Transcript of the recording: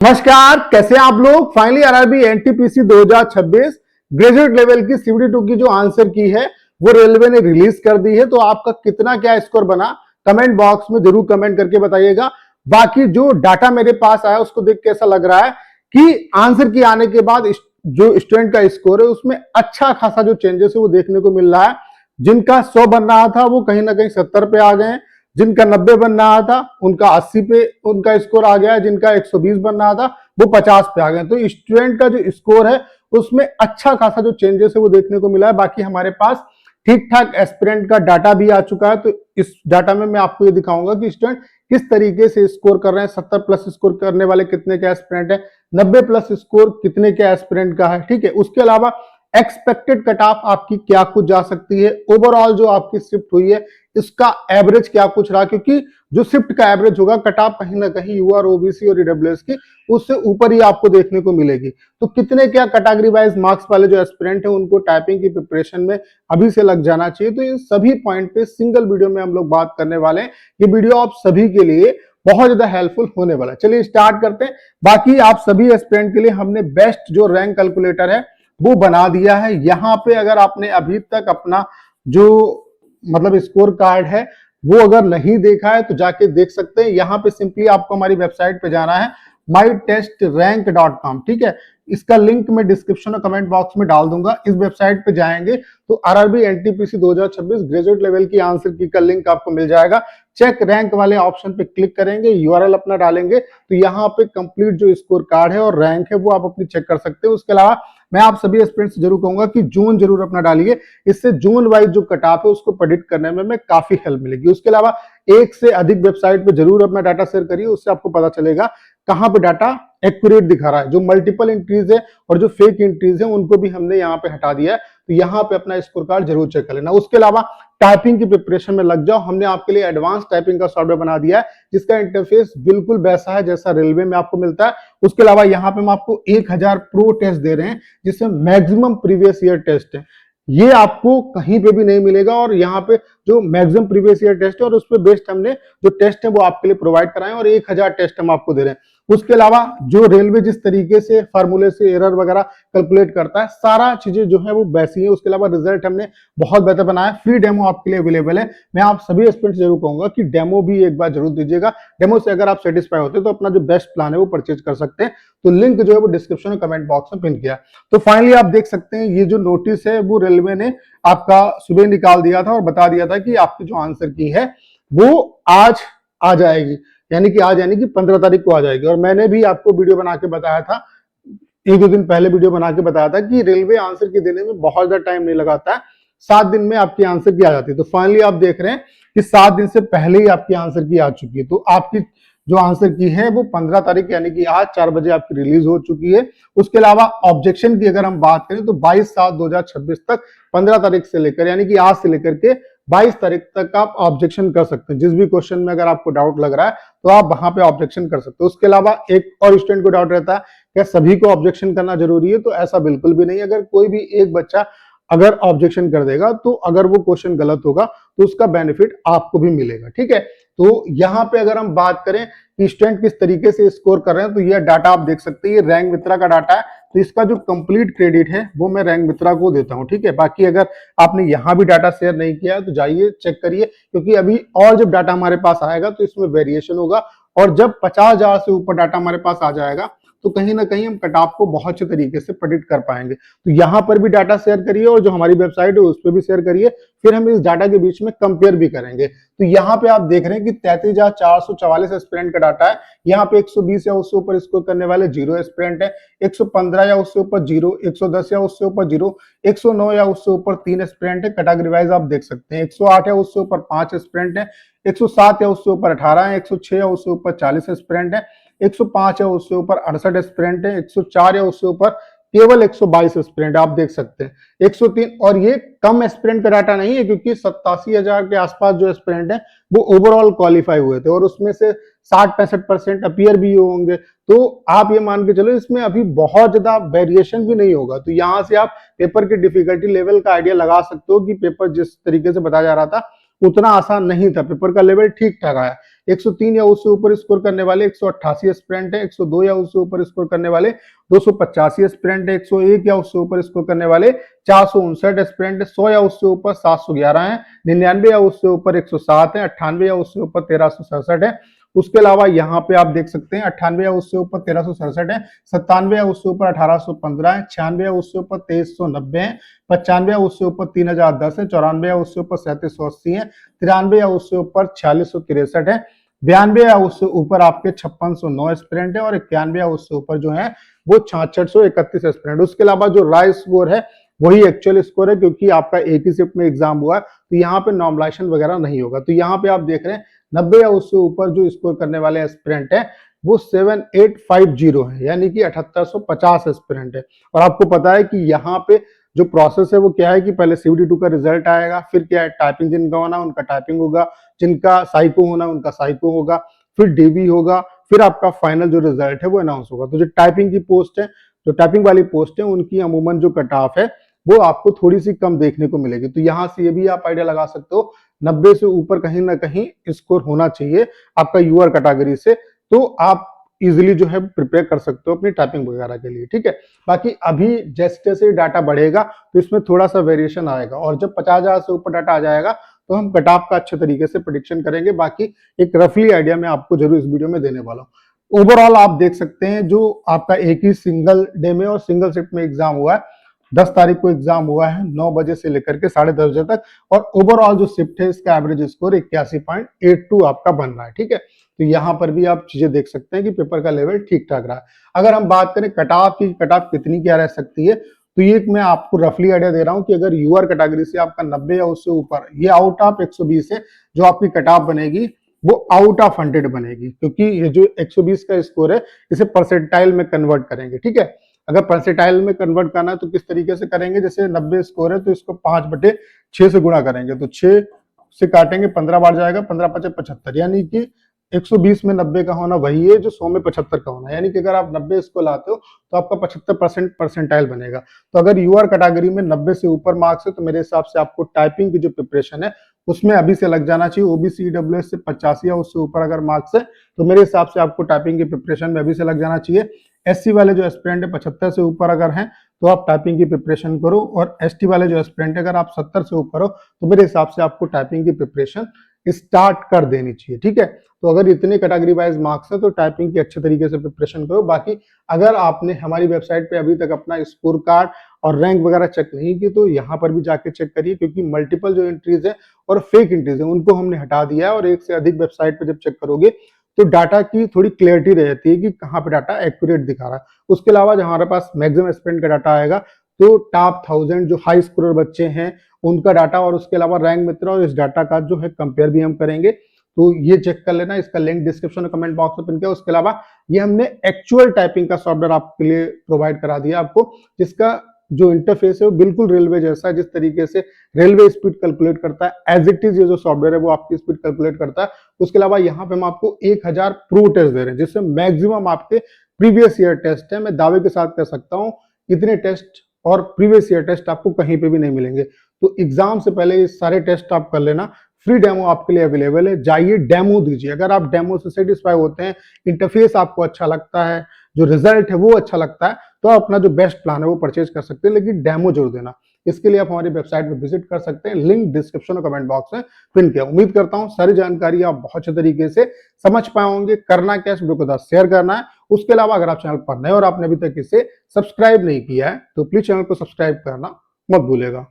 नमस्कार, कैसे हैं आप लोग। Finally RRB NTPC 2026 graduate level की सीबीटी 2 की जो आंसर की है वो रेलवे ने रिलीज कर दी है। तो आपका कितना क्या स्कोर बना कमेंट बॉक्स में जरूर कमेंट करके बताइएगा। बाकी जो डाटा मेरे पास आया उसको देख के ऐसा लग रहा है कि आंसर की आने के बाद जो स्टूडेंट का स्कोर है उसमें अच्छा खासा जो चेंजेस है वो देखने को मिल रहा है। जिनका 100 बन रहा था वो कहीं ना कहीं 70 पे आ गए, जिनका 90 बन रहा था उनका 80 पे उनका स्कोर आ गया, जिनका 120 बन रहा था वो 50 पे आ गए। तो स्टूडेंट का जो स्कोर है उसमें अच्छा खासा जो चेंजेस है वो देखने को मिला है। बाकी हमारे पास ठीक ठाक एस्पिरेंट का डाटा भी आ चुका है। तो इस डाटा में मैं आपको ये दिखाऊंगा कि स्टूडेंट किस तरीके से स्कोर कर रहे हैं। 70 प्लस स्कोर करने वाले कितने के एस्पिरेंट है, 90 प्लस स्कोर कितने के एस्पिरेंट का है। ठीक है, उसके अलावा एक्सपेक्टेड कट ऑफ आपकी क्या कुछ जा सकती है, ओवरऑल जो आपकी शिफ्ट हुई है इसका एवरेज क्या कुछ रहा, क्योंकि जो शिफ्ट का एवरेज होगा कट ऑफ कहीं ना कहीं यूआर ओबीसी और ईडब्ल्यूएस की उससे ऊपर ही आपको देखने को मिलेगी। तो कितने क्या कैटेगरी वाइज मार्क्स वाले जो एस्पिरेंट है उनको टाइपिंग की प्रिपरेशन में अभी से लग जाना चाहिए। तो इन सभी पॉइंट पे सिंगल वीडियो में हम लोग बात करने वाले हैं। ये वीडियो आप सभी के लिए बहुत ज्यादा हेल्पफुल होने वाला है। चलिए स्टार्ट करते हैं। बाकी आप सभी एस्पिरेंट के लिए हमने बेस्ट जो रैंक कैलकुलेटर है वो बना दिया है। यहाँ पे अगर आपने अभी तक अपना जो मतलब स्कोर कार्ड है वो अगर नहीं देखा है तो जाके देख सकते हैं। यहाँ पे सिंपली आपको हमारी वेबसाइट पे जाना है mytestrank.com। ठीक है, इसका लिंक मैं डिस्क्रिप्शन और कमेंट बॉक्स में डाल दूंगा। इस वेबसाइट पे जाएंगे तो आरआरबी एनटीपीसी 2026 ग्रेजुएट लेवल की आंसर की का लिंक आपको मिल जाएगा। चेक रैंक वाले ऑप्शन पे क्लिक करेंगे, यूआरएल अपना डालेंगे तो यहाँ पे कंप्लीट जो स्कोर कार्ड है और रैंक है वो आप अपनी चेक कर सकते हो। उसके अलावा मैं आप सभी एस्पिरेंट्स से जरूर कहूंगा कि जोन जरूर अपना डालिए, इससे जोन वाइज जो कट ऑफ है उसको प्रेडिक्ट करने में काफी हेल्प मिलेगी। उसके अलावा एक से अधिक वेबसाइट पे जरूर अपना डाटा शेयर करिए, उससे आपको पता चलेगा कहां पे डाटा एक्यूरेट दिखा रहा है। जो मल्टीपल एंट्रीज है और जो फेक एंट्रीज है उनको भी हमने यहाँ पे हटा दिया है। तो यहाँ पे अपना स्कोर कार्ड जरूर चेक कर लेना। उसके अलावा टाइपिंग की प्रिपरेशन में लग जाओ। हमने आपके लिए एडवांस टाइपिंग का सॉफ्टवेयर बना दिया है जिसका इंटरफेस बिल्कुल वैसा है जैसा रेलवे में आपको मिलता है। उसके अलावा यहाँ पे हम आपको 1000 प्रो टेस्ट दे रहे हैं जिसमें मैक्सिमम प्रीवियस ईयर टेस्ट है। ये आपको कहीं पे भी नहीं मिलेगा और यहाँ पे जो मैक्सिमम प्रीवियस ईयर टेस्ट है और उस पर बेस्ड हमने जो टेस्ट है वो आपके लिए प्रोवाइड कराए और 1000 टेस्ट हम आपको दे रहे हैं। उसके अलावा जो रेलवे जिस तरीके से फार्मूले से एरर वगैरह कैलकुलेट करता है सारा चीजें जो है वो वैसी है। उसके अलावा रिजल्ट हमने बहुत बेहतर बनाया। फ्री डेमो आपके लिए अवेलेबल है। मैं आप सभी एस्पिरेंट्स जरूर कहूंगा कि डेमो भी एक बार जरूर दीजिएगा। डेमो से अगर आप सेटिस्फाई होते हैं तो अपना जो बेस्ट प्लान है वो परचेज कर सकते हैं। तो लिंक जो है वो डिस्क्रिप्शन और कमेंट बॉक्स में पिन किया। तो फाइनली आप देख सकते हैं ये जो नोटिस है वो रेलवे ने आपका सुबह निकाल दिया था और बता दिया था कि आपकी जो आंसर की है वो आज आ जाएगी, यानी कि आज यानी कि 15 तारीख को आ जाएगी। और मैंने भी आपको वीडियो बना के बताया था, एक दो दिन पहले वीडियो बना के बताया था कि रेलवे आंसर की देने में बहुत ज्यादा टाइम नहीं लगाता है, 7 दिन में आपकी आंसर की आ जाती है। तो फाइनली आप देख रहे हैं कि 7 दिन से पहले ही आपकी आंसर की आ चुकी है। तो आपकी जो आंसर की है वो 15 तारीख यानी कि आज 4 बजे आपकी रिलीज हो चुकी है। उसके अलावा ऑब्जेक्शन की अगर हम बात करें तो 22/7/2026 तक 15 तारीख से लेकर यानी कि आज से लेकर के 22 तारीख तक आप ऑब्जेक्शन कर सकते हैं। जिस भी क्वेश्चन में अगर आपको डाउट लग रहा है तो आप वहां पे ऑब्जेक्शन कर सकते हो। उसके अलावा एक और स्टूडेंट को डाउट रहता है क्या सभी को ऑब्जेक्शन करना जरूरी है, तो ऐसा बिल्कुल भी नहीं। अगर कोई भी एक बच्चा अगर ऑब्जेक्शन कर देगा तो अगर वो क्वेश्चन गलत होगा तो उसका बेनिफिट आपको भी मिलेगा। ठीक है, तो यहाँ पे अगर हम बात करें कि स्टूडेंट किस तरीके से स्कोर कर रहे हैं तो ये डाटा आप देख सकते हैं, ये रैंक मित्रा का डाटा है। तो इसका जो कंप्लीट क्रेडिट है वो मैं रैंक मित्रा को देता हूं। ठीक है, बाकी अगर आपने यहाँ भी डाटा शेयर नहीं किया है तो जाइए चेक करिए, क्योंकि अभी और जब डाटा हमारे पास आएगा तो इसमें वेरिएशन होगा और जब 50,000 से ऊपर डाटा हमारे पास आ जाएगा तो कहीं ना कहीं हम कट ऑफ को बहुत अच्छे तरीके से प्रेडिक्ट कर पाएंगे। तो यहाँ पर भी डाटा शेयर करिए और जो हमारी वेबसाइट है उस पर भी शेयर करिए, फिर हम इस डाटा के बीच में कंपेयर भी करेंगे। तो यहाँ पे आप देख रहे हैं कि 33,444 एस्पिरेंट का डाटा है। यहाँ पे 120 या उससे ऊपर स्कोर करने वाले 0 एस्पिरेंट है, 115 या उससे ऊपर 0, 110 या उससे ऊपर 0, 109 या उससे ऊपर 3 एस्पिरेंट है। कैटेगरी वाइज आप देख सकते हैं 108 या उससे ऊपर 5 एस्पिरेंट है, 107 या उससे ऊपर 18 है, 106 या उससे ऊपर 40 एस्पिरेंट है, 105 या उससे ऊपर 68 एस्पिरेंट है, 104 या उससे ऊपर केवल 122 एस्पिरेंट आप देख सकते हैं, 103। और ये कम एस्पिरेंट का डाटा नहीं है क्योंकि 87,000 के आसपास जो एस्पिरेंट है वो ओवरऑल क्वालिफाई हुए थे और उसमें से 60-65% अपीयर भी होंगे। तो आप ये मान के चलो इसमें अभी बहुत ज्यादा वेरिएशन भी नहीं होगा। तो यहाँ से आप पेपर की डिफिकल्टी लेवल का आइडिया लगा सकते हो कि पेपर जिस तरीके से बताया जा रहा था उतना आसान नहीं था, पेपर का लेवल ठीक ठाक आया। 103 या उससे ऊपर स्कोर करने वाले 188 एस्पिरेंट है, 102 या उससे ऊपर स्कोर करने वाले 285 एस्पिरेंट है, 101 या उससे ऊपर स्कोर करने वाले 459 एस्पिरेंट है, 100 या उससे ऊपर 711 है, 99 या उससे ऊपर 107 है, 98 या उससे ऊपर 1367 है। उसके अलावा यहाँ पे आप देख सकते हैं 98 या उससे ऊपर 1367 है, 97 या उससे ऊपर 1815 है, 96 या उससे ऊपर 2390 है, 95 या उससे ऊपर 3010 है, 94 या उससे ऊपर 3780 है, 93 या उससे ऊपर 4663 है, 92 या उससे ऊपर आपके 5609 एस्पिरेंट है और 91 या उससे ऊपर जो है वो 6631 एस्पिरेंट। उसके अलावा जो राय स्कोर है वही एक्चुअल स्कोर है, क्योंकि आपका एक ही शिफ्ट में एग्जाम हुआ है तो यहाँ पे नॉर्मलाइजेशन वगैरह नहीं होगा। तो यहाँ पे आप देख रहे हैं 90 या उससे ऊपर जो स्कोर करने वाले एस्पिरेंट है वो 7850 है, यानी कि 7850 एस्पिरेंट है। और आपको पता है कि यहाँ पे जो प्रोसेस है वो क्या है कि पहले CVT2 का रिजल्ट आएगा, फिर क्या है टाइपिंग जिनका होना उनका टाइपिंग होगा, जिनका साइको होना उनका साइको होगा, फिर DB होगा, फिर आपका फाइनल जो रिजल्ट है वो अनाउंस होगा। तो जो टाइपिंग की पोस्ट है, जो टाइपिंग वाली पोस्ट है उनकी अमूमन जो कट ऑफ है वो आपको थोड़ी सी कम देखने को मिलेगी। तो यहाँ से ये भी आप आइडिया लगा सकते हो 90 से ऊपर कहीं ना कहीं स्कोर होना चाहिए आपका यूआर कैटेगरी से, तो आप इजीली जो है प्रिपेयर कर सकते हो अपनी टाइपिंग वगैरह के लिए, ठीक है। बाकी अभी जैसे जैसे डाटा बढ़ेगा तो इसमें थोड़ा सा वेरिएशन आएगा और जब 50,000 से ऊपर डाटा आ जाएगा तो हम कट ऑफ का अच्छे तरीके से प्रेडिक्शन करेंगे। बाकी एक रफली आइडिया मैं आपको जरूर इस वीडियो में देने वाला हूँ। ओवरऑल आप देख सकते हैं जो आपका एक ही सिंगल डे में और सिंगल शिफ्ट में एग्जाम हुआ है, 10 तारीख को एग्जाम हुआ है 9 बजे से लेकर के 10:30 बजे तक, और ओवरऑल जो शिफ्ट है इसका एवरेज स्कोर 81.82 आपका बन रहा है, ठीक है। तो यहाँ पर भी आप चीजें देख सकते हैं कि पेपर का लेवल ठीक ठाक रहा है। अगर हम बात करें कट ऑफ की, कट ऑफ कितनी क्या रह सकती है, तो ये मैं आपको रफली आइडिया दे रहा हूँ कि अगर यूआर कैटेगरी से आपका 90 या उससे ऊपर, ये आउट ऑफ 120 है जो आपकी कट ऑफ बनेगी वो आउट ऑफ 100 बनेगी, क्योंकि ये जो 120 का स्कोर है इसे परसेंटाइल में कन्वर्ट करेंगे, ठीक है। अगर परसेंटाइल में कन्वर्ट करना है तो किस तरीके से करेंगे, जैसे 90 स्कोर है तो इसको 5/6 से गुणा करेंगे, तो 6 से काटेंगे 15 बार जाएगा, 15 × 5 = 75, यानी कि 120 में 90 का होना वही है जो 100 में 75 का होना है, यानी कि अगर आप 90 इसको लाते हो तो आपका 75% परसेंटाइल बनेगा। तो अगर यूआर कैटेगरी में 90 से ऊपर मार्क्स है तो मेरे हिसाब से आपको टाइपिंग की जो प्रिपरेशन है उसमें अभी से लग जाना चाहिए। ओबीसी ईडब्ल्यूएस से 85 या उससे ऊपर अगर मार्क्स है तो मेरे हिसाब से आपको टाइपिंग की प्रिपरेशन में अभी से लग जाना चाहिए। एससी वाले जो एस्पिरेंट है 75 से ऊपर अगर हैं तो आप टाइपिंग की प्रिपरेशन करो, और एसटी वाले जो एस्पिरेंट है अगर आप 70 से ऊपर हो तो मेरे हिसाब से आपको टाइपिंग की प्रिपरेशन स्टार्ट कर देनी चाहिए, ठीक है। तो अगर इतने कैटेगरी वाइज मार्क्स है तो टाइपिंग की अच्छे तरीके से प्रिपरेशन करो। बाकी अगर आपने हमारी वेबसाइट पे अभी तक अपना स्कोर कार्ड और रैंक वगैरह चेक नहीं की तो यहाँ पर भी जाके चेक करिए, क्योंकि मल्टीपल जो एंट्रीज है और फेक एंट्रीज है उनको हमने हटा दिया है, और एक से अधिक वेबसाइट पे जब चेक करोगे तो डाटा की थोड़ी क्लियरिटी रहती है कि कहाँ पे डाटा एक्यूरेट दिखा रहा है। उसके अलावा जब हमारे पास मैक्सिमम एस्पिरेंट का डाटा आएगा तो टॉप 1000 जो हाई स्कोरर बच्चे हैं उनका डाटा, और उसके अलावा रैंक मित्र और इस डाटा का जो है कंपेयर भी हम करेंगे, तो ये चेक कर लेना। इसका लिंक डिस्क्रिप्शन और कमेंट बॉक्स में पिन किया। उसके अलावा ये हमने एक्चुअल टाइपिंग का सॉफ्टवेयर आपके लिए प्रोवाइड करा दिया आपको, जिसका जो इंटरफेस है वो बिल्कुल रेलवे जैसा है, जिस तरीके से रेलवे स्पीड कैलकुलेट करता है एज इट इज ये जो सॉफ्टवेयर है वो आपकी स्पीड कैलकुलेट करता है। उसके अलावा यहाँ पे हम आपको 1000 प्रो टेस्ट दे रहे हैं, जिससे मैक्सिमम आपके प्रीवियस ईयर टेस्ट है। मैं दावे के साथ कह सकता हूँ इतने टेस्ट और प्रीवियस ईयर टेस्ट आपको कहीं पे भी नहीं मिलेंगे। तो एग्जाम से पहले ये सारे टेस्ट आप कर लेना, फ्री डेमो आपके लिए अवेलेबल है, जाइए डेमो दीजिए। अगर आप डेमो से सेटिस्फाई होते हैं, इंटरफेस आपको अच्छा लगता है, जो रिजल्ट है वो अच्छा लगता है, तो आप अपना जो बेस्ट प्लान है वो परचेज कर सकते हैं, लेकिन डेमो जरूर देना। इसके लिए आप हमारी वेबसाइट पर विजिट कर सकते हैं, लिंक डिस्क्रिप्शन और कमेंट बॉक्स में पिन किया। उम्मीद करता हूं सारी जानकारी आप बहुत अच्छे तरीके से समझ पाए होंगे। करना क्या, इस वीडियो को शेयर करना है। उसके अलावा अगर आप चैनल पर नए और आपने अभी तक इसे सब्सक्राइब नहीं किया है तो प्लीज चैनल को सब्सक्राइब करना मत भूलेगा।